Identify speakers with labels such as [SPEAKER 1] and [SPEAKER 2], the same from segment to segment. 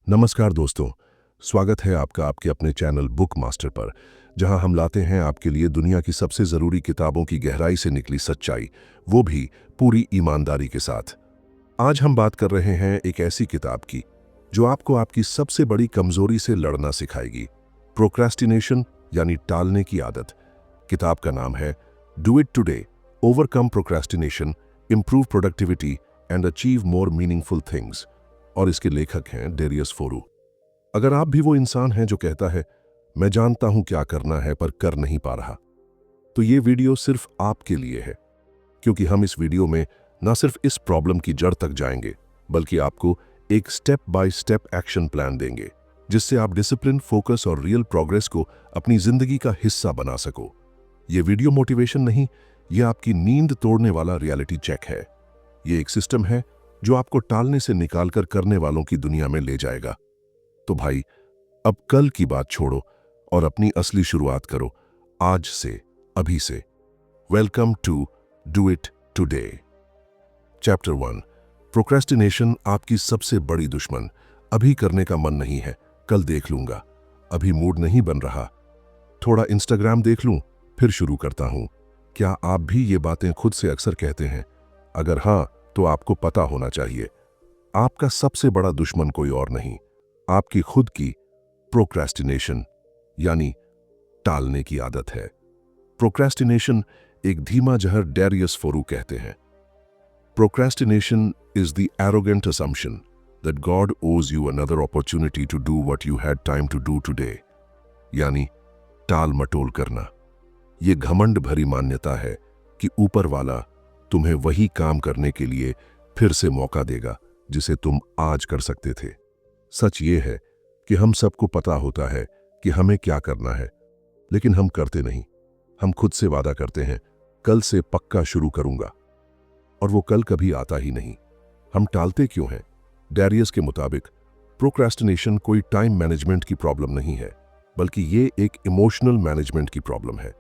[SPEAKER 1] नमस्कार दोस्तों, स्वागत है आपका आपके अपने चैनल बुक मास्टर पर, जहां हम लाते हैं आपके लिए दुनिया की सबसे ज़रूरी किताबों की गहराई से निकली सच्चाई, वो भी पूरी ईमानदारी के साथ। आज हम बात कर रहे हैं एक ऐसी किताब की जो आपको आपकी सबसे बड़ी कमजोरी से लड़ना सिखाएगी, प्रोक्रेस्टिनेशन यानी टालने की आदत। किताब का नाम है do it today, overcome procrastination, improve productivity and achieve more meaningful things. और इसके लेखक हैं डेरियस फोरू। अगर आप भी वो इंसान हैं जो कहता है मैं जानता हूं क्या करना है पर कर नहीं पा रहा, तो ये वीडियो सिर्फ आपके लिए है, क्योंकि हम इस वीडियो में ना सिर्फ इस प्रॉब्लम की जड़ तक जाएंगे, बल्कि आपको एक step by step action plan देंगे, जिससे आप डिसिप्लिन, फोकस और रियल प्रोग्रेस को अपनी जिंदगी का हिस्सा बना सको। ये वीडियो मोटिवेशन नहीं, ये आपकी नींद तोड़ने वाला रियलिटी चेक है। ये एक सिस्टम है जो आपको टालने से निकालकर करने वालों की दुनिया में ले जाएगा। तो भाई, अब कल की बात छोड़ो और अपनी असली शुरुआत करो आज से, अभी से। Welcome to do it today. Chapter 1, procrastination आपकी सबसे बड़ी दुश्मन। अभी करने का मन नहीं है, कल देख लूंगा। अभी मूड नहीं बन रहा, थोड़ा इंस्टाग्राम देख लूं, फिर शुरू करता हूं। क्या आप भी ये बातें खुद से अक्सर कहते हैं? अगर हां, तो आपको पता होना चाहिए, आपका सबसे बड़ा दुश्मन कोई और नहीं, आपकी खुद की प्रोक्रेस्टिनेशन यानी टालने की आदत है। प्रोक्रेस्टिनेशन एक धीमा जहर, डेरियस फोरू कहते हैं। Procrastination is the arrogant assumption that God owes you another opportunity to do what you had time to do today. यानी टाल मटोल करना। यह घमंड भरी मान्यता है कि ऊपर वाला तुम्हें वही काम करने के लिए फिर से मौका देगा जिसे तुम आज कर सकते थे। सच ये है कि हम सबको पता होता है कि हमें क्या करना है, लेकिन हम करते नहीं। हम खुद से वादा करते हैं, कल से पक्का शुरू करूंगा, और वो कल कभी आता ही नहीं। हम टालते क्यों हैं? डेरियस के मुताबिक प्रोक्रेस्टिनेशन कोई टाइम मैनेजमेंट की प्रॉब्लम नहीं है, बल्कि ये एक इमोशनल मैनेजमेंट की प्रॉब्लम है।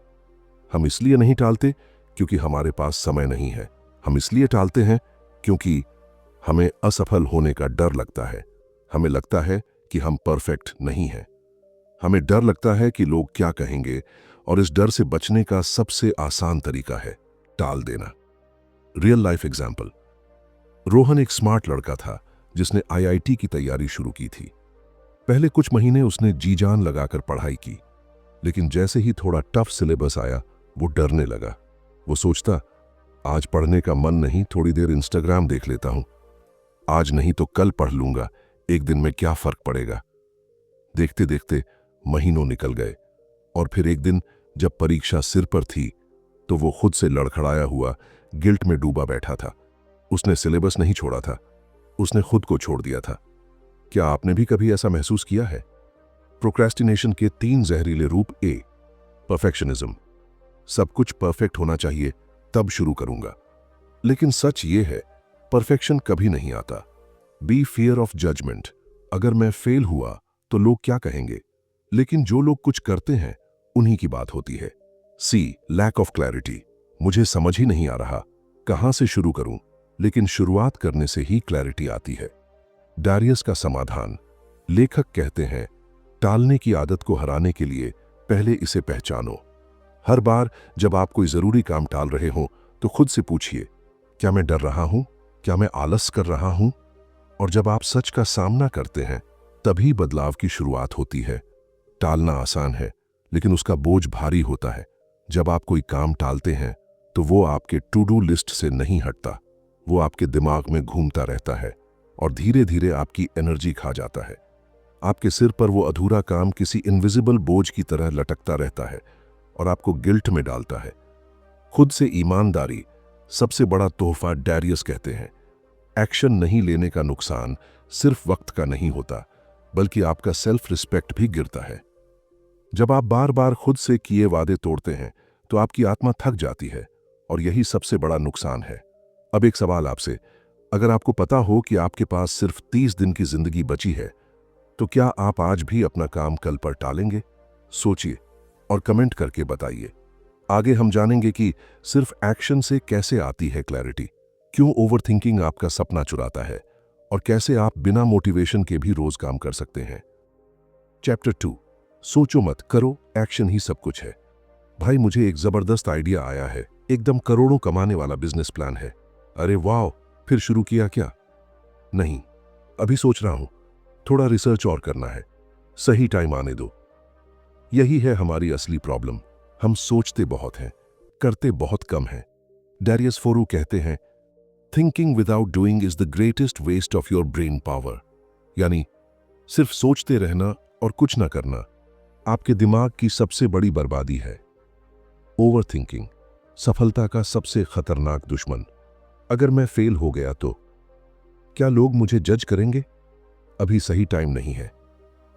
[SPEAKER 1] हम इसलिए नहीं टालते क्योंकि हमारे पास समय नहीं है। हम इसलिए टालते हैं क्योंकि हमें असफल होने का डर लगता है। हमें लगता है कि हम परफेक्ट नहीं हैं। हमें डर लगता है कि लोग क्या कहेंगे, और इस डर से बचने का सबसे आसान तरीका है टाल देना। Real life example. रोहन एक स्मार्ट लड़का था जिसने आईआईटी की तैयारी शुरू की थी। पहले कुछ महीने उसने जी जान लगाकर पढ़ाई की, लेकिन जैसे ही थोड़ा टफ सिलेबस आया, वो डरने लगा। वो सोचता, आज पढ़ने का मन नहीं, थोड़ी देर इंस्टाग्राम देख लेता हूं। आज नहीं तो कल पढ़ लूंगा, एक दिन में क्या फर्क पड़ेगा। देखते देखते महीनों निकल गए, और फिर एक दिन जब परीक्षा सिर पर थी, तो वो खुद से लड़खड़ाया हुआ गिल्ट में डूबा बैठा था। उसने सिलेबस नहीं छोड़ा था, उसने खुद को छोड़ दिया था। क्या आपने भी कभी ऐसा महसूस किया है? प्रोक्रेस्टिनेशन के 3 जहरीले रूप। ए, परफेक्शनिज्म। सब कुछ परफेक्ट होना चाहिए, तब शुरू करूंगा। लेकिन सच ये है, परफेक्शन कभी नहीं आता। B, fear of judgment. अगर मैं फेल हुआ तो लोग क्या कहेंगे, लेकिन जो लोग कुछ करते हैं उन्हीं की बात होती है। सी, लैक ऑफ क्लैरिटी। मुझे समझ ही नहीं आ रहा, कहां से शुरू करूं, लेकिन शुरुआत करने से ही क्लैरिटी आती है। डेरियस का समाधान। लेखक कहते हैं, टालने की आदत को हराने के लिए पहले इसे पहचानो। हर बार जब आप कोई जरूरी काम टाल रहे हो, तो खुद से पूछिए, क्या मैं डर रहा हूं? क्या मैं आलस कर रहा हूं? और जब आप सच का सामना करते हैं, तभी बदलाव की शुरुआत होती है। टालना आसान है, लेकिन उसका बोझ भारी होता है। जब आप कोई काम टालते हैं, तो वो आपके टू डू लिस्ट से नहीं हटता, वो आपके दिमाग में घूमता रहता है, और धीरे धीरे आपकी एनर्जी खा जाता है। आपके सिर पर वो अधूरा काम किसी इनविजिबल बोझ की तरह लटकता रहता है और आपको गिल्ट में डालता है। खुद से ईमानदारी सबसे बड़ा तोहफा। डेरियस कहते हैं, एक्शन नहीं लेने का नुकसान सिर्फ वक्त का नहीं होता, बल्कि आपका सेल्फ रिस्पेक्ट भी गिरता है। जब आप बार बार खुद से किए वादे तोड़ते हैं, तो आपकी आत्मा थक जाती है, और यही सबसे बड़ा नुकसान है। अब एक सवाल आपसे, अगर आपको पता हो कि आपके पास सिर्फ 30 दिन की जिंदगी बची है, तो क्या आप आज भी अपना काम कल पर टालेंगे? सोचिए और कमेंट करके बताइए। आगे हम जानेंगे कि सिर्फ एक्शन से कैसे आती है क्लैरिटी, क्यों ओवरथिंकिंग आपका सपना चुराता है, और कैसे आप बिना मोटिवेशन के भी रोज काम कर सकते हैं। चैप्टर 2, सोचो मत करो, एक्शन ही सब कुछ है। भाई मुझे एक जबरदस्त आइडिया आया है, एकदम करोड़ों कमाने वाला बिजनेस प्लान है। अरे वाह, फिर शुरू किया क्या? नहीं, अभी सोच रहा हूं, थोड़ा रिसर्च और करना है, सही टाइम आने दो। यही है हमारी असली प्रॉब्लम, हम सोचते बहुत हैं, करते बहुत कम हैं। डैरियस फोरू कहते हैं, thinking without doing is the greatest waste of your brain power. यानी सिर्फ सोचते रहना और कुछ ना करना आपके दिमाग की सबसे बड़ी बर्बादी है। ओवर थिंकिंग सफलता का सबसे खतरनाक दुश्मन। अगर मैं फेल हो गया तो क्या लोग मुझे जज करेंगे? अभी सही टाइम नहीं है।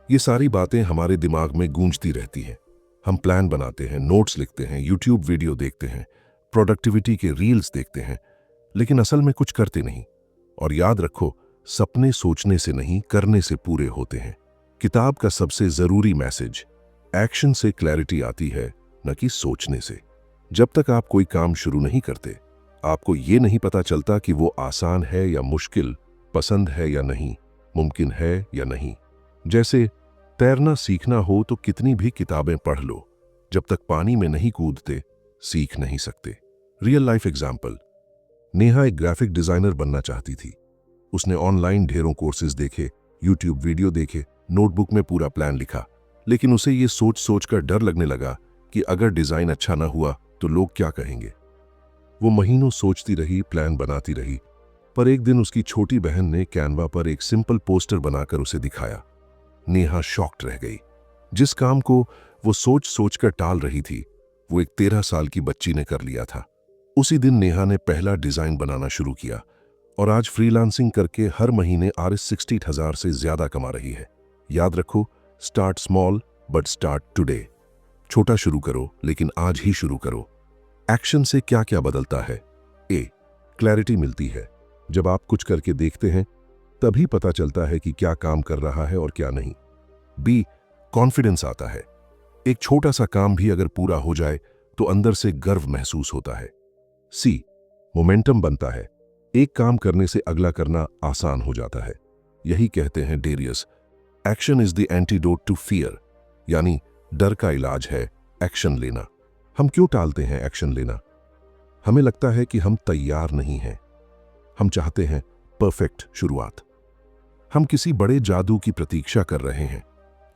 [SPEAKER 1] ये सारी बातें हमारे दिमाग में गूंजती रहती हैं। हम प्लान बनाते हैं, नोट्स लिखते हैं, यूट्यूब वीडियो देखते हैं, प्रोडक्टिविटी के रील्स देखते हैं, लेकिन असल में कुछ करते नहीं। और याद रखो, सपने सोचने से नहीं, करने से पूरे होते हैं। किताब का सबसे जरूरी मैसेज, एक्शन से क्लैरिटी आती है, न कि सोचने से। जब तक आप कोई काम शुरू नहीं करते, आपको ये नहीं पता चलता कि वो आसान है या मुश्किल, पसंद है या नहीं, मुमकिन है या नहीं। जैसे तैरना सीखना हो तो कितनी भी किताबें पढ़ लो, जब तक पानी में नहीं कूदते सीख नहीं सकते। रियल लाइफ एग्जाम्पल, नेहा एक ग्राफिक डिजाइनर बनना चाहती थी। उसने ऑनलाइन ढेरों कोर्सेज देखे, यूट्यूब वीडियो देखे, नोटबुक में पूरा प्लान लिखा, लेकिन उसे ये सोच सोच कर डर लगने लगा कि अगर डिजाइन अच्छा ना हुआ तो लोग क्या कहेंगे। वो महीनों सोचती रही, प्लान बनाती रही, पर एक दिन उसकी छोटी बहन ने कैनवा पर एक सिंपल पोस्टर बनाकर उसे दिखाया। नेहा शॉक्ड रह गई। जिस काम को वो सोच सोच कर टाल रही थी, वो एक 13 साल की बच्ची ने कर लिया था। उसी दिन नेहा ने पहला डिजाइन बनाना शुरू किया और आज फ्रीलांसिंग करके हर महीने $60,000 से ज्यादा कमा रही है। याद रखो, start small but start today. छोटा शुरू करो, लेकिन आज ही शुरू करो। एक्शन से क्या क्या बदलता है? ए, क्लैरिटी मिलती है। जब आप कुछ करके देखते हैं तभी पता चलता है कि क्या काम कर रहा है और क्या नहीं। बी, कॉन्फिडेंस आता है। एक छोटा सा काम भी अगर पूरा हो जाए तो अंदर से गर्व महसूस होता है। सी, मोमेंटम बनता है। एक काम करने से अगला करना आसान हो जाता है। यही कहते हैं Darius, action is the antidote to fear, यानी डर का इलाज है एक्शन लेना। हम क्यों टालते हैं एक्शन लेना? हमें लगता है कि हम तैयार नहीं हैं। हम चाहते हैं परफेक्ट शुरुआत। हम किसी बड़े जादू की प्रतीक्षा कर रहे हैं,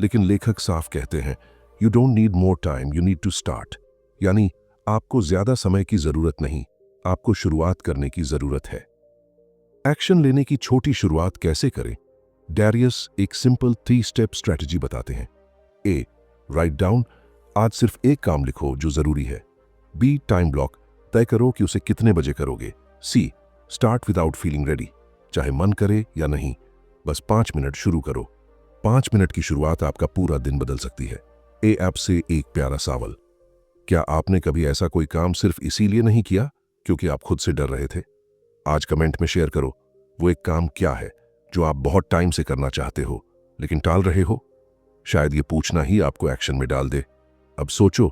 [SPEAKER 1] लेकिन लेखक साफ कहते हैं, you don't need more time, you need to start. यानी आपको ज्यादा समय की जरूरत नहीं, आपको शुरुआत करने की जरूरत है। एक्शन लेने की छोटी शुरुआत कैसे करें? डैरियस एक सिंपल 3 स्टेप स्ट्रेटजी बताते हैं। ए, राइट डाउन, आज सिर्फ एक काम लिखो जो जरूरी है। बी, टाइम ब्लॉक, तय करो कि उसे कितने बजे करोगे। सी, स्टार्ट विदाउट फीलिंग रेडी, चाहे मन करे या नहीं, बस 5 मिनट शुरू करो। 5 मिनट की शुरुआत आपका पूरा दिन बदल सकती है। ए ऐप से एक प्यारा सवाल, क्या आपने कभी ऐसा कोई काम सिर्फ इसीलिए नहीं किया क्योंकि आप खुद से डर रहे थे? आज कमेंट में शेयर करो, वो एक काम क्या है जो आप बहुत टाइम से करना चाहते हो लेकिन टाल रहे हो। शायद ये पूछना ही आपको एक्शन में डाल दे। अब सोचो,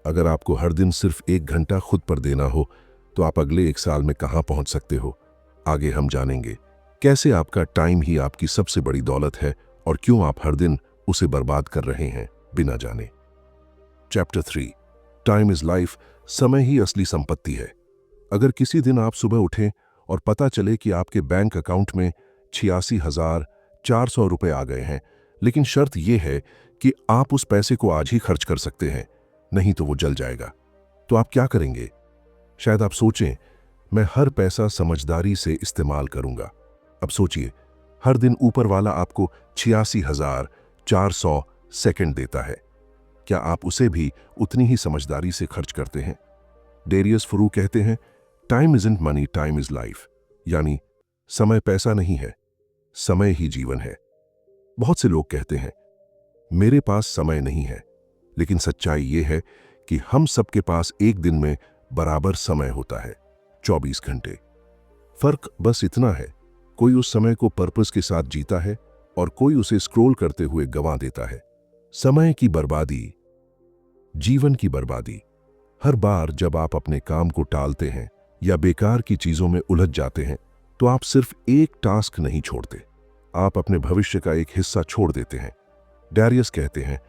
[SPEAKER 1] अगर आपको हर दिन सिर्फ 1 घंटा खुद पर देना हो तो आप अगले 1 साल में कहां पहुंच सकते हो। आगे हम जानेंगे कैसे आपका टाइम ही आपकी सबसे बड़ी दौलत है और क्यों आप हर दिन उसे बर्बाद कर रहे हैं बिना जाने। चैप्टर 3, टाइम इज लाइफ, समय ही असली संपत्ति है। अगर किसी दिन आप सुबह उठें और पता चले कि आपके बैंक अकाउंट में 86,400 रुपए आ गए हैं, लेकिन शर्त यह है कि आप उस पैसे को आज ही खर्च कर सकते हैं, नहीं तो वो जल जाएगा, तो आप क्या करेंगे? शायद आप सोचें, मैं हर पैसा समझदारी से इस्तेमाल करूंगा। अब सोचिए, हर दिन ऊपर वाला आपको 86,400 सेकंड देता है, क्या आप उसे भी उतनी ही समझदारी से खर्च करते हैं? डेरियस फरू कहते हैं, time isn't money, time is life. यानी समय पैसा नहीं है, समय ही जीवन है। बहुत से लोग कहते हैं, मेरे पास समय नहीं है, लेकिन सच्चाई यह है कि हम सबके पास एक दिन में बराबर समय होता है, 24 घंटे। फर्क बस इतना है, कोई उस समय को पर्पस के साथ जीता है और कोई उसे स्क्रॉल करते हुए गंवा देता है। समय की बर्बादी, जीवन की बर्बादी। हर बार जब आप अपने काम को टालते हैं या बेकार की चीजों में उलझ जाते हैं, तो आप सिर्फ एक टास्क नहीं छोड़ते, आप अपने भविष्य का एक हिस्सा छोड़ देते हैं। डैरियस कहते हैं,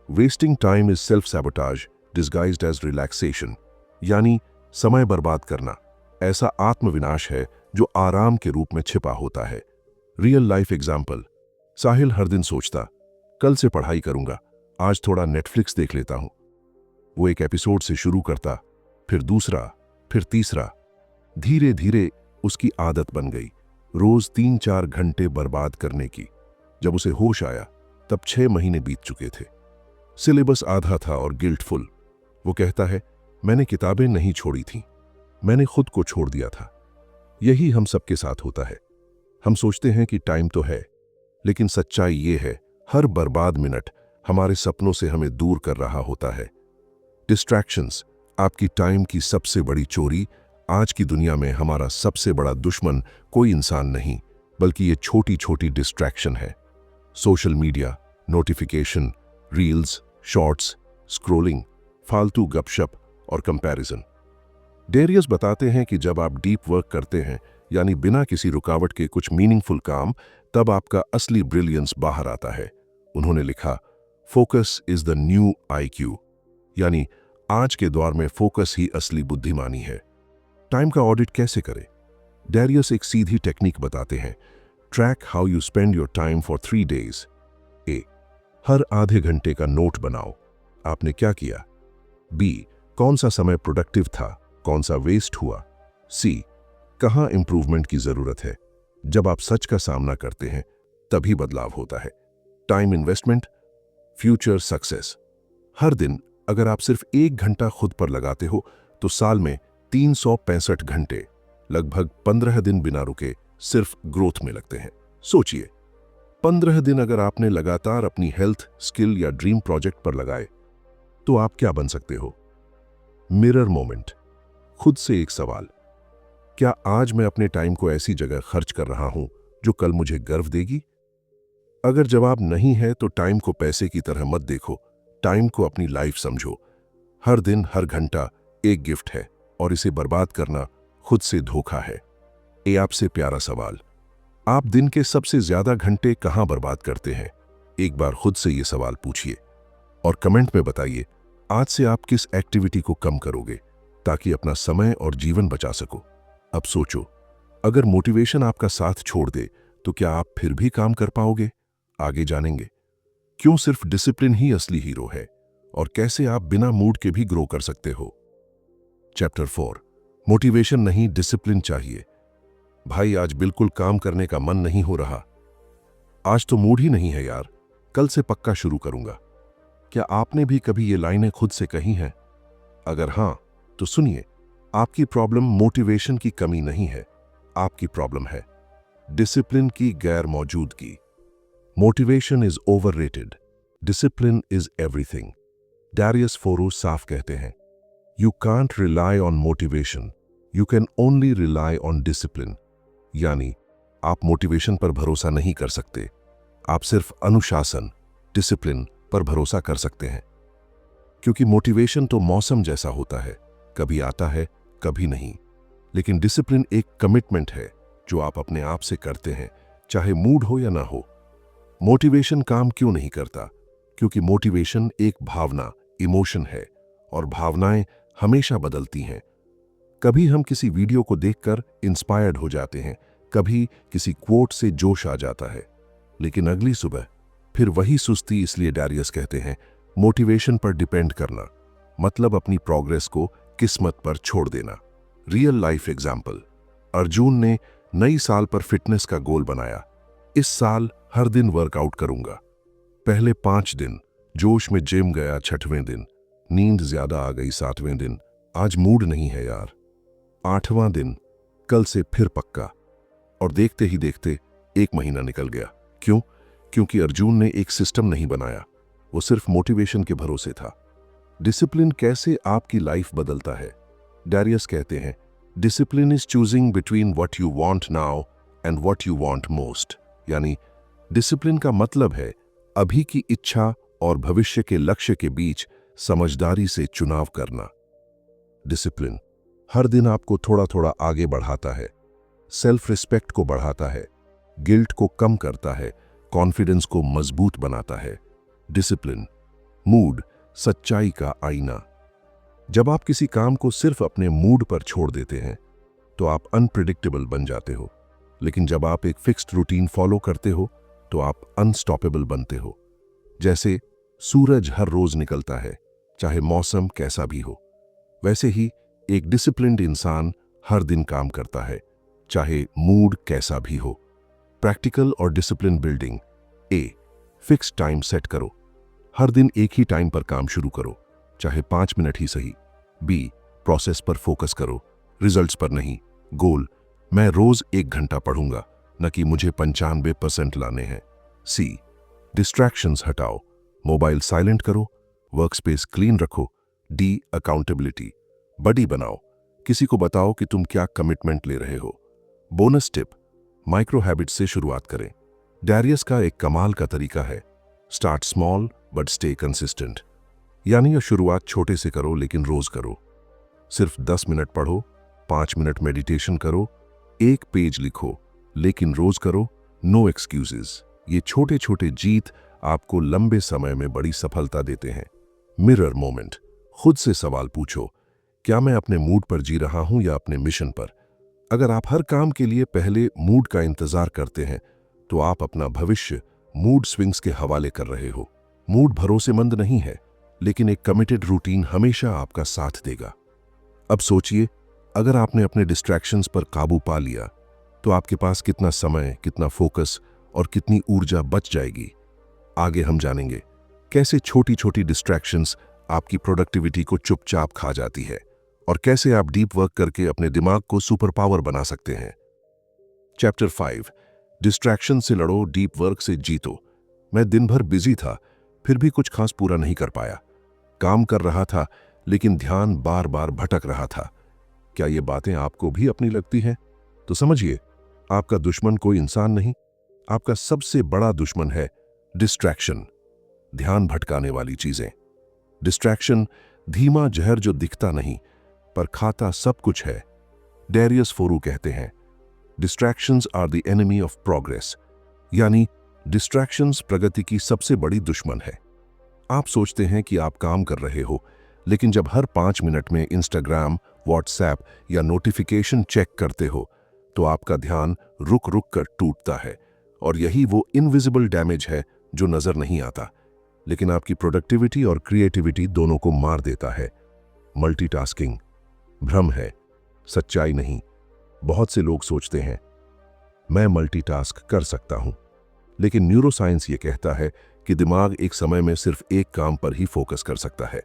[SPEAKER 1] wasting time is self sabotage disguised age relaxation, यानी समय बर्बाद करना ऐसा आत्मविनाश है जो आराम के रूप में छिपा होता है। रियल लाइफ एग्जाम्पल, साहिल हर दिन सोचता, कल से पढ़ाई करूंगा, आज थोड़ा नेटफ्लिक्स देख लेता हूं। वो एक एपिसोड से शुरू करता, फिर दूसरा, फिर तीसरा। धीरे धीरे उसकी आदत बन गई, रोज 3-4 घंटे बर्बाद करने की। जब उसे होश आया तब 6 महीने बीत चुके थे। सिलेबस आधा था और गिल्टफुल। वो कहता है, मैंने किताबें नहीं छोड़ी थीं, मैंने खुद को छोड़ दिया था। यही हम सबके साथ होता है। हम सोचते हैं कि टाइम तो है, लेकिन सच्चाई ये है, हर बर्बाद मिनट हमारे सपनों से हमें दूर कर रहा होता है। डिस्ट्रैक्शंस आपकी टाइम की सबसे बड़ी चोरी। आज की दुनिया में हमारा सबसे बड़ा दुश्मन कोई इंसान नहीं, बल्कि ये छोटी छोटी डिस्ट्रैक्शन है। Social media, notification, reels, shorts, scrolling, फालतू गपशप और कंपैरिजन। डेरियस बताते हैं कि जब आप डीप वर्क करते हैं, यानी बिना किसी रुकावट के कुछ मीनिंगफुल काम, तब आपका असली ब्रिलियंस बाहर आता है। उन्होंने लिखा, focus is the new IQ, यानी आज के दौर में फोकस ही असली बुद्धिमानी है। टाइम का ऑडिट कैसे करें? डेरियस एक सीधी टेक्निक बताते हैं। Track how you spend your time for 3 days। ए, हर आधे घंटे का नोट बनाओ, आपने क्या किया। बी, कौन सा समय प्रोडक्टिव था, कौन सा वेस्ट हुआ। सी, कहां इंप्रूवमेंट की जरूरत है। जब आप सच का सामना करते हैं तभी बदलाव होता है। Time investment, future success. हर दिन अगर आप सिर्फ 1 घंटा खुद पर लगाते हो तो साल में 365 घंटे, लगभग 15 दिन बिना रुके सिर्फ ग्रोथ में लगते हैं। सोचिए, 15 दिन अगर आपने लगातार अपनी हेल्थ, स्किल या ड्रीम प्रोजेक्ट पर लगाए तो आप क्या बन सकते हो। मिरर मोमेंट, खुद से एक सवाल, क्या आज मैं अपने टाइम को ऐसी जगह खर्च कर रहा हूं जो कल मुझे गर्व देगी। अगर जवाब नहीं है तो टाइम को पैसे की तरह मत देखो, टाइम को अपनी लाइफ समझो। हर दिन, हर घंटा एक गिफ्ट है और इसे बर्बाद करना खुद से धोखा है। ये आपसे प्यारा सवाल, आप दिन के सबसे ज्यादा घंटे कहां बर्बाद करते हैं? एक बार खुद से यह सवाल पूछिए और कमेंट में बताइए आज से आप किस एक्टिविटी को कम करोगे ताकि अपना समय और जीवन बचा सको। अब सोचो, अगर मोटिवेशन आपका साथ छोड़ दे तो क्या आप फिर भी काम कर पाओगे? आगे जानेंगे क्यों सिर्फ डिसिप्लिन ही असली हीरो है और कैसे आप बिना मूड के भी ग्रो कर सकते हो। चैप्टर 4, मोटिवेशन नहीं डिसिप्लिन चाहिए। भाई, आज बिल्कुल काम करने का मन नहीं हो रहा, आज तो मूड ही नहीं है यार, कल से पक्का शुरू करूंगा। क्या आपने भी कभी ये लाइनें खुद से कही हैं? अगर हां तो सुनिए, आपकी प्रॉब्लम मोटिवेशन की कमी नहीं है, आपकी प्रॉब्लम है डिसिप्लिन की गैर मौजूदगी। Motivation is overrated, discipline is everything. Darius फोरो साफ कहते हैं, you can't rely on motivation, you can only rely on discipline. यानी आप मोटिवेशन पर भरोसा नहीं कर सकते, आप सिर्फ अनुशासन, डिसिप्लिन पर भरोसा कर सकते हैं। क्योंकि मोटिवेशन तो मौसम जैसा होता है, कभी आता है कभी नहीं, लेकिन डिसिप्लिन एक कमिटमेंट है जो आप अपने आप से करते हैं, चाहे मूड हो या ना हो। मोटिवेशन काम क्यों नहीं करता? क्योंकि मोटिवेशन एक भावना, इमोशन है और भावनाएं हमेशा बदलती हैं। कभी हम किसी वीडियो को देखकर इंस्पायर्ड हो जाते हैं, कभी किसी क्वोट से जोश आ जाता है, लेकिन अगली सुबह फिर वही सुस्ती। इसलिए डैरियस कहते हैं, मोटिवेशन पर डिपेंड करना मतलब अपनी प्रोग्रेस को किस्मत पर छोड़ देना। रियल लाइफ एग्जाम्पल, अर्जुन ने नई साल पर फिटनेस का गोल बनाया, इस साल हर दिन वर्कआउट करूंगा। पहले 5 दिन जोश में जिम गया, 6वें दिन नींद ज्यादा आ गई, 7वें दिन आज मूड नहीं है यार, 8वां दिन कल से फिर पक्का। और देखते ही देखते 1 महीना निकल गया। क्यों? क्योंकि अर्जुन ने एक सिस्टम नहीं बनाया, वो सिर्फ मोटिवेशन के भरोसे था। डिसिप्लिन कैसे आपकी लाइफ बदलता है? डैरियस कहते हैं, discipline is choosing between what you want now and what you want most. यानी डिसिप्लिन का मतलब है अभी की इच्छा और भविष्य के लक्ष्य के बीच समझदारी से चुनाव करना। डिसिप्लिन हर दिन आपको थोड़ा थोड़ा आगे बढ़ाता है, सेल्फ रिस्पेक्ट को बढ़ाता है, गिल्ट को कम करता है, कॉन्फिडेंस को मजबूत बनाता है। डिसिप्लिन, मूड, सच्चाई का आईना। जब आप किसी काम को सिर्फ अपने मूड पर छोड़ देते हैं तो आप अनप्रिडिक्टेबल बन जाते हो, लेकिन जब आप एक फिक्स्ड रूटीन फॉलो करते हो तो आप अनस्टॉपेबल बनते हो। जैसे सूरज हर रोज निकलता है, चाहे मौसम कैसा भी हो, वैसे ही एक डिसिप्लिन्ड इंसान हर दिन काम करता है, चाहे मूड कैसा भी हो। प्रैक्टिकल और डिसिप्लिन बिल्डिंग। ए, फिक्स टाइम सेट करो। हर दिन एक ही टाइम पर काम शुरू करो, चाहे 5 मिनट ही सही। बी, प्रोसेस पर फोकस करो, रिजल्ट्स पर नहीं। गोल, मैं रोज 1 घंटा पढ़ूंगा, न कि मुझे 95% लाने हैं। सी, डिस्ट्रैक्शंस हटाओ, मोबाइल साइलेंट करो, वर्कस्पेस क्लीन रखो। डी, अकाउंटेबिलिटी, बडी बनाओ, किसी को बताओ कि तुम क्या कमिटमेंट ले रहे हो। बोनस टिप, माइक्रो हैबिट्स से शुरुआत करें। डैरियस का एक कमाल का तरीका है, start small but stay consistent. यानी यह शुरुआत छोटे से करो लेकिन रोज करो। सिर्फ 10 मिनट पढ़ो, 5 मिनट मेडिटेशन करो, 1 पेज लिखो, लेकिन रोज करो। No excuses. ये छोटे छोटे जीत आपको लंबे समय में बड़ी सफलता देते हैं। मिरर मोमेंट, खुद से सवाल पूछो, क्या मैं अपने मूड पर जी रहा हूं या अपने मिशन पर? अगर आप हर काम के लिए पहले मूड का इंतजार करते हैं तो आप अपना भविष्य मूड स्विंग्स के हवाले कर रहे हो। मूड भरोसेमंद नहीं है, लेकिन एक कमिटेड रूटीन हमेशा आपका साथ देगा। अब सोचिए, अगर आपने अपने डिस्ट्रैक्शंस पर काबू पा लिया तो आपके पास कितना समय, कितना फोकस और कितनी ऊर्जा बच जाएगी। आगे हम जानेंगे कैसे छोटी छोटी डिस्ट्रैक्शंस आपकी प्रोडक्टिविटी को चुपचाप खा जाती है और कैसे आप डीप वर्क करके अपने दिमाग को सुपर पावर बना सकते हैं। चैप्टर 5, डिस्ट्रैक्शन से लड़ो, डीप वर्क से जीतो। मैं दिन भर बिजी था, फिर भी कुछ खास पूरा नहीं कर पाया। काम कर रहा था लेकिन ध्यान बार बार भटक रहा था। क्या ये बातें आपको भी अपनी लगती हैं? तो समझिए, आपका दुश्मन कोई इंसान नहीं, आपका सबसे बड़ा दुश्मन है डिस्ट्रैक्शन, ध्यान भटकाने वाली चीजें। डिस्ट्रैक्शन धीमा जहर जो दिखता नहीं पर खाता सब कुछ है। डैरियस फोरू कहते हैं, distractions are the enemy of progress, यानी डिस्ट्रैक्शंस प्रगति की सबसे बड़ी दुश्मन है। आप सोचते हैं कि आप काम कर रहे हो, लेकिन जब हर 5 मिनट में इंस्टाग्राम, व्हाट्सएप या नोटिफिकेशन चेक करते हो तो आपका ध्यान रुक रुक कर टूटता है। और यही वो इनविजिबल डैमेज है जो नजर नहीं आता, लेकिन आपकी प्रोडक्टिविटी और क्रिएटिविटी दोनों को मार देता है। मल्टीटास्किंग भ्रम है, सच्चाई नहीं। बहुत से लोग सोचते हैं मैं मल्टीटास्क कर सकता हूं, लेकिन न्यूरोसाइंस ये कहता है कि दिमाग एक समय में सिर्फ एक काम पर ही फोकस कर सकता है।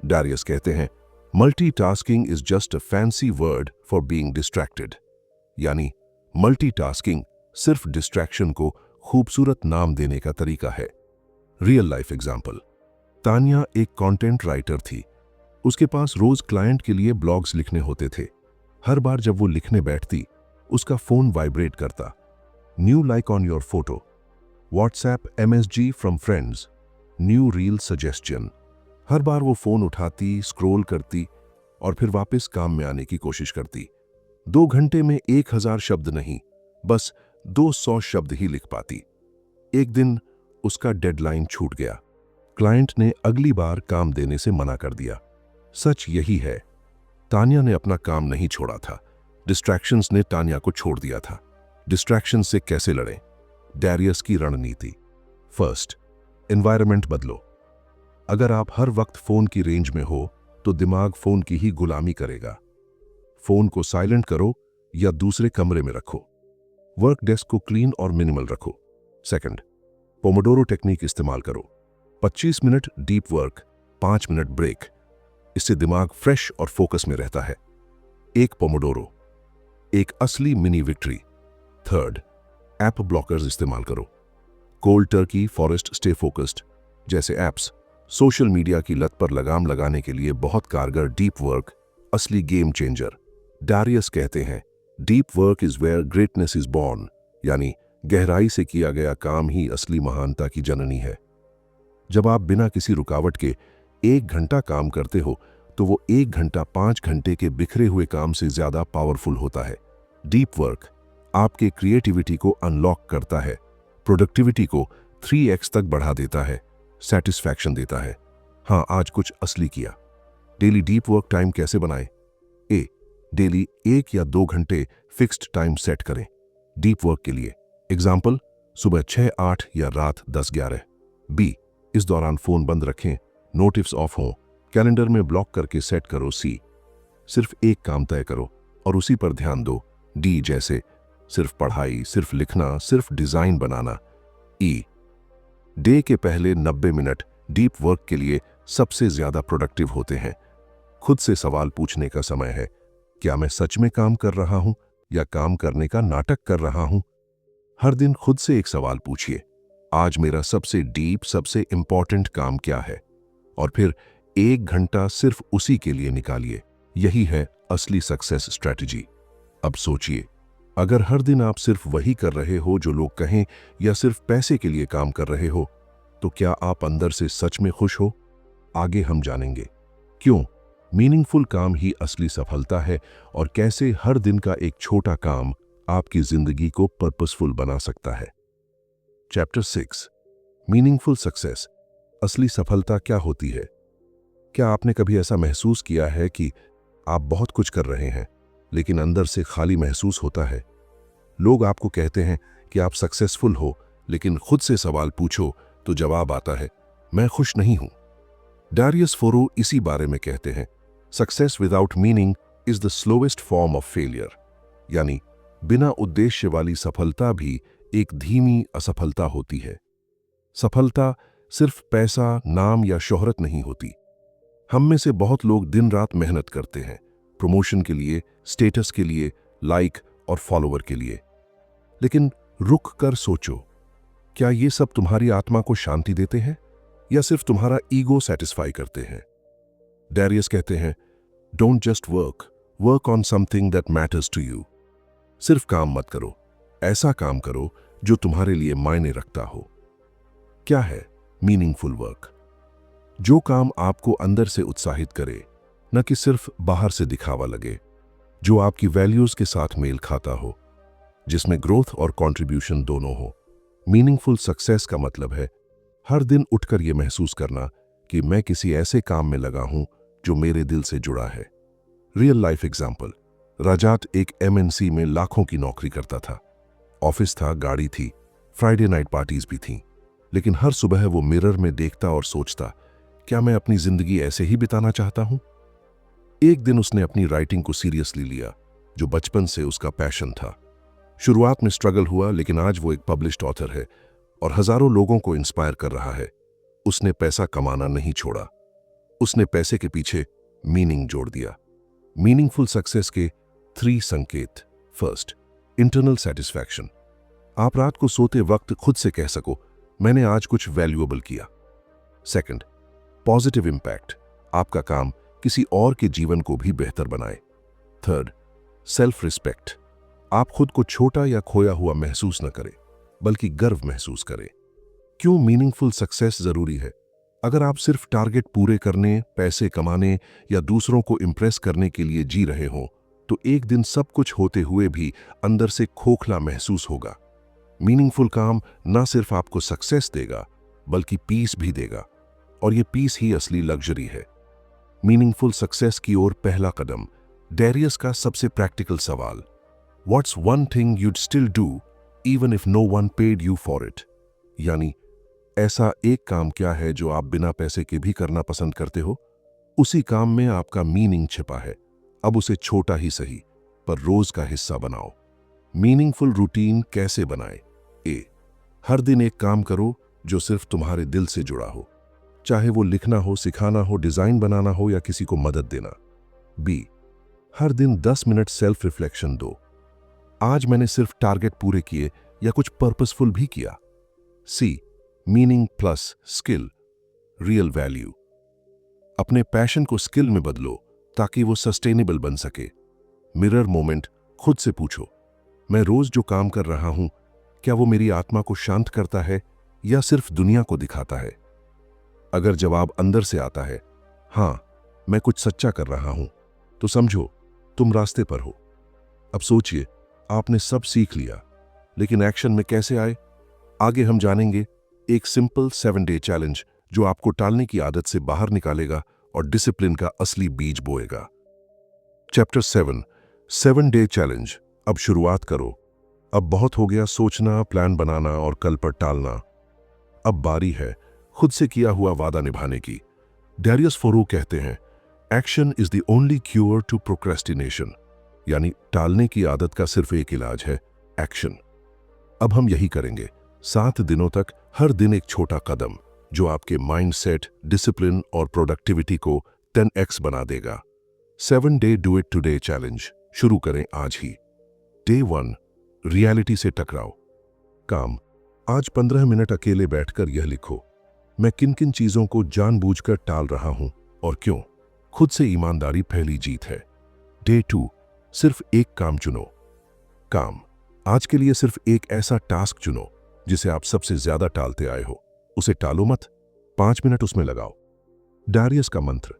[SPEAKER 1] डैरियस कहते हैं, multitasking is just a fancy word for being distracted, यानी मल्टीटास्किंग सिर्फ डिस्ट्रैक्शन को खूबसूरत नाम देने का तरीका है। रियल लाइफ एग्जाम्पल, तानिया एक कंटेंट राइटर थी। उसके पास रोज क्लाइंट के लिए ब्लॉग्स लिखने होते थे। हर बार जब वो लिखने बैठती, उसका फोन वाइब्रेट करता। New like on your photo, WhatsApp MSG from friends, new reel suggestion. हर बार वो फोन उठाती, स्क्रॉल करती और फिर वापस काम में आने की कोशिश करती। 2 घंटे में 1000 शब्द नहीं, बस 200 शब्द ही लिख पाती। एक दिन उसका डेडलाइन छूट गया। क्लाइंट ने अगली बार काम देने से मना कर दिया। सच यही है, तानिया ने अपना काम नहीं छोड़ा था, डिस्ट्रैक्शंस ने तानिया को छोड़ दिया था। डिस्ट्रैक्शन से कैसे लड़ें? डैरियस की रणनीति। फर्स्ट, एनवायरनमेंट बदलो। अगर आप हर वक्त फोन की रेंज में हो तो दिमाग फोन की ही गुलामी करेगा। फोन को साइलेंट करो या दूसरे कमरे में रखो। वर्क डेस्क को क्लीन और मिनिमल रखो। सेकंड, पोमोडोरो टेक्निक इस्तेमाल करो। 25 minute deep work, 5 minute break. इससे दिमाग फ्रेश और फोकस में रहता है। एक पोमोडोरो, एक असली mini victory. Third, app blockers इस्तेमाल करो। Cold turkey, forest stay focused जैसे ऐप्स सोशल मीडिया की लत पर लगाम लगाने के लिए बहुत कारगर। डीप वर्क असली गेम चेंजर। डैरियस कहते हैं, deep work is where greatness is born, यानी गहराई से किया गया काम ही असली महानता की जननी है। जब आप बिना किसी रुकावट के 1 घंटा काम करते हो तो वो 1 घंटा 5 घंटे के बिखरे हुए काम से ज्यादा पावरफुल होता है। डीप वर्क आपके क्रिएटिविटी को अनलॉक करता है, प्रोडक्टिविटी को 3x तक बढ़ा देता है, सेटिस्फैक्शन देता है। हाँ, आज कुछ असली किया। डेली डीप वर्क टाइम कैसे बनाएं? ए, डेली 1 या 2 घंटे फिक्स्ड टाइम सेट करें डीप वर्क के लिए। एग्जाम्पल, सुबह 6-8 या रात 10-11। बी, इस दौरान फोन बंद रखें, नोटिफ्स ऑफ हों, कैलेंडर में ब्लॉक करके सेट करो। सी, सिर्फ एक काम तय करो और उसी पर ध्यान दो। डी, जैसे सिर्फ पढ़ाई, सिर्फ लिखना, सिर्फ डिजाइन बनाना। ई, डे के पहले 90 मिनट डीप वर्क के लिए सबसे ज्यादा प्रोडक्टिव होते हैं। खुद से सवाल पूछने का समय है, क्या मैं सच में काम कर रहा हूं या काम करने का नाटक कर रहा हूं? हर दिन खुद से एक सवाल पूछिए, आज मेरा सबसे डीप, सबसे इंपॉर्टेंट काम क्या है? और फिर 1 घंटा सिर्फ उसी के लिए निकालिए। यही है असली सक्सेस स्ट्रैटेजी। अब सोचिए, अगर हर दिन आप सिर्फ वही कर रहे हो जो लोग कहें, या सिर्फ पैसे के लिए काम कर रहे हो, तो क्या आप अंदर से सच में खुश हो? आगे हम जानेंगे क्यों मीनिंगफुल काम ही असली सफलता है और कैसे हर दिन का एक छोटा काम आपकी जिंदगी को पर्पसफुल बना सकता है। Chapter 6, meaningful success. असली सफलता क्या होती है? क्या आपने कभी ऐसा महसूस किया है कि आप बहुत कुछ कर रहे हैं लेकिन अंदर से खाली महसूस होता है? लोग आपको कहते हैं कि आप सक्सेसफुल हो, लेकिन खुद से सवाल पूछो तो जवाब आता है, मैं खुश नहीं हूं। डारियस फोरो इसी बारे में कहते हैं, success without meaning is the slowest form of failure. यानी बिना उद्देश्य वाली सफलता भी एक धीमी असफलता होती है। सफलता सिर्फ पैसा, नाम या शोहरत नहीं होती। हम में से बहुत लोग दिन रात मेहनत करते हैं, प्रमोशन के लिए, स्टेटस के लिए, लाइक और फॉलोवर के लिए। लेकिन रुक कर सोचो, क्या ये सब तुम्हारी आत्मा को शांति देते हैं या सिर्फ तुम्हारा ईगो सेटिस्फाई करते हैं? डैरियस कहते हैं, don't just work, work on something that matters to you. सिर्फ काम मत करो, ऐसा काम करो जो तुम्हारे लिए मायने रखता हो। क्या है मीनिंगफुल वर्क? जो काम आपको अंदर से उत्साहित करे, न कि सिर्फ बाहर से दिखावा लगे, जो आपकी वैल्यूज के साथ मेल खाता हो, जिसमें ग्रोथ और कंट्रीब्यूशन दोनों हो। मीनिंगफुल सक्सेस का मतलब है हर दिन उठकर यह महसूस करना कि मैं किसी ऐसे काम में लगा हूं जो मेरे दिल से जुड़ा है। रियल लाइफ एग्जाम्पल, रजात एक MNC में लाखों की नौकरी करता था। ऑफिस था, गाड़ी थी, फ्राइडे नाइट पार्टीज भी थीं, लेकिन हर सुबह वो मिरर में देखता और सोचता, क्या मैं अपनी जिंदगी ऐसे ही बिताना चाहता हूं? एक दिन उसने अपनी राइटिंग को सीरियसली लिया, जो बचपन से उसका पैशन था। शुरुआत में स्ट्रगल हुआ, लेकिन आज वो एक पब्लिश्ड ऑथर है और हजारों लोगों को इंस्पायर कर रहा है। उसने पैसा कमाना नहीं छोड़ा, उसने पैसे के पीछे मीनिंग जोड़ दिया। मीनिंगफुल सक्सेस के 3 संकेत। First, internal satisfaction. आप रात को सोते वक्त खुद से कह सको, मैंने आज कुछ वैल्यूएबल किया। Second, positive impact. आपका काम किसी और के जीवन को भी बेहतर बनाए। Third, self respect. आप खुद को छोटा या खोया हुआ महसूस न करें, बल्कि गर्व महसूस करें। क्यों मीनिंगफुल सक्सेस जरूरी है? अगर आप सिर्फ टारगेट पूरे करने, पैसे कमाने या दूसरों को इंप्रेस करने के लिए जी रहे हो, तो एक दिन सब कुछ होते हुए भी अंदर से खोखला महसूस होगा। मीनिंगफुल काम ना सिर्फ आपको सक्सेस देगा, बल्कि पीस भी देगा, और ये पीस ही असली लग्जरी है। मीनिंगफुल सक्सेस की ओर पहला कदम। डैरियस का सबसे प्रैक्टिकल सवाल, what's one thing you'd still do even if no one paid you for it? यानी ऐसा एक काम क्या है जो आप बिना पैसे के भी करना पसंद करते हो? उसी काम में आपका मीनिंग छिपा है। अब उसे छोटा ही सही, पर रोज का हिस्सा बनाओ। मीनिंगफुल रूटीन कैसे बनाएं? ए, हर दिन एक काम करो जो सिर्फ तुम्हारे दिल से जुड़ा हो, चाहे वो लिखना हो, सिखाना हो, डिजाइन बनाना हो या किसी को मदद देना। बी, हर दिन 10 मिनट सेल्फ रिफ्लेक्शन दो। आज मैंने सिर्फ टारगेट पूरे किए या कुछ पर्पसफुल भी किया। See, meaning plus skill, real value. अपने पैशन को स्किल में बदलो ताकि वो सस्टेनेबल बन सके। मिरर मोमेंट, खुद से पूछो, मैं रोज जो काम कर रहा हूं, क्या वो मेरी आत्मा को शांत करता है या सिर्फ दुनिया को दिखाता है? अगर जवाब अंदर से आता है, हां, मैं कुछ सच्चा कर रहा हूं, तो समझो तुम रास्ते पर हो। अब सोचिए, आपने सब सीख लिया, लेकिन एक्शन में कैसे आए? आगे हम जानेंगे एक सिंपल 7 डे चैलेंज जो आपको टालने की आदत से बाहर निकालेगा और डिसिप्लिन का असली बीज बोएगा। Chapter 7 day challenge. अब शुरुआत करो। अब बहुत हो गया सोचना, प्लान बनाना और कल पर टालना। अब बारी है खुद से किया हुआ वादा निभाने की। डैरियस फोरो कहते हैं, action is the only cure to procrastination, यानी टालने की आदत का सिर्फ एक इलाज है, एक्शन। अब हम यही करेंगे 7 दिनों तक, हर दिन एक छोटा कदम जो आपके माइंडसेट, डिसिप्लिन और प्रोडक्टिविटी को 10x बना देगा। 7 day do it today challenge शुरू करें आज ही। डे 1, रियलिटी से टकराओ। काम। आज 15 मिनट अकेले बैठकर यह लिखो, मैं किन किन चीजों को जानबूझकर टाल रहा हूं और क्यों। खुद से ईमानदारी पहली जीत है। डे 2, सिर्फ एक काम चुनो। काम। आज के लिए सिर्फ एक ऐसा टास्क चुनो जिसे आप सबसे ज्यादा टालते आए हो। उसे टालो मत, 5 मिनट उसमें लगाओ। डैरियस का मंत्र,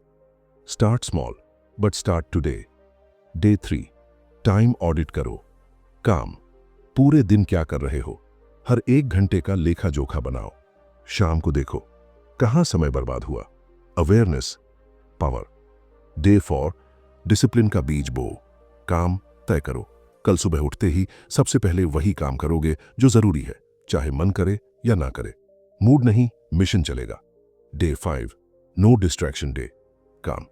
[SPEAKER 1] start small but start today. Day 3, time audit करो। काम। पूरे दिन क्या कर रहे हो, हर 1 घंटे का लेखा जोखा बनाओ। शाम को देखो कहां समय बर्बाद हुआ। Awareness, power. डे 4, डिसिप्लिन का बीज बो। काम तय करो, कल सुबह उठते ही सबसे पहले वही काम करोगे जो जरूरी है, चाहे मन करे या ना करे। मूड नहीं, मिशन चलेगा। Day 5, no distraction day. काम।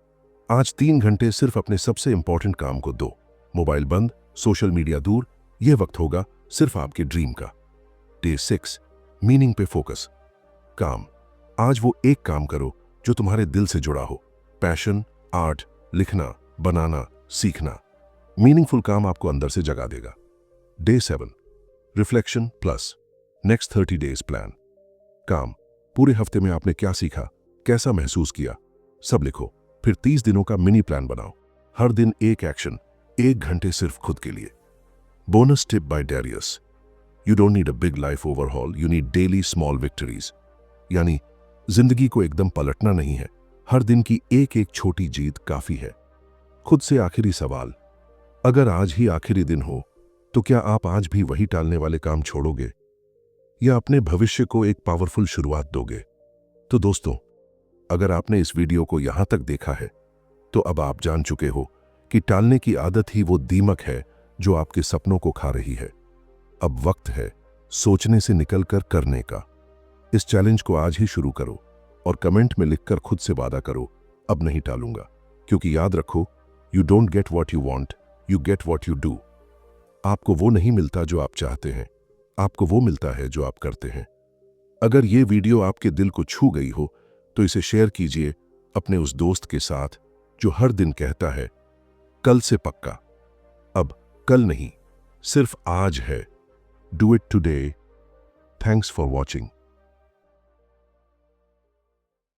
[SPEAKER 1] आज 3 घंटे सिर्फ अपने सबसे इंपॉर्टेंट काम को दो। मोबाइल बंद, सोशल मीडिया दूर। यह वक्त होगा सिर्फ आपके ड्रीम का। डे 6, मीनिंग पे फोकस। काम। आज वो एक काम करो जो तुम्हारे दिल से जुड़ा हो। पैशन, आर्ट, लिखना, बनाना, सीखना। मीनिंगफुल काम आपको अंदर से जगा देगा। Day 7, reflection plus next 30 days plan. काम। पूरे हफ्ते में आपने क्या सीखा, कैसा महसूस किया, सब लिखो। फिर 30 दिनों का मिनी प्लान बनाओ। हर दिन एक एक्शन, 1 घंटे सिर्फ खुद के लिए। Bonus tip by Darius, you don't need a big life overhaul, you need daily small victories. यानी जिंदगी को एकदम पलटना नहीं है, हर दिन की एक एक छोटी जीत काफी है। खुद से आखिरी सवाल, अगर आज ही आखिरी दिन हो तो क्या आप आज भी वही टालने वाले काम छोड़ोगे या अपने भविष्य को एक पावरफुल शुरुआत दोगे? तो दोस्तों, अगर आपने इस वीडियो को यहां तक देखा है तो अब आप जान चुके हो कि टालने की आदत ही वो दीमक है जो आपके सपनों को खा रही है। अब वक्त है सोचने से निकलकर करने का। इस चैलेंज को आज ही शुरू करो और कमेंट में लिखकर खुद से वादा करो, अब नहीं टालूंगा। क्योंकि याद रखो, you don't get what you want, you get what you do. आपको वो नहीं मिलता जो आप चाहते हैं, आपको वो मिलता है जो आप करते हैं। अगर ये वीडियो आपके दिल को छू गई हो तो इसे शेयर कीजिए अपने उस दोस्त के साथ जो हर दिन कहता है कल से पक्का। अब कल नहीं, सिर्फ आज है। Do it today. Thanks for watching.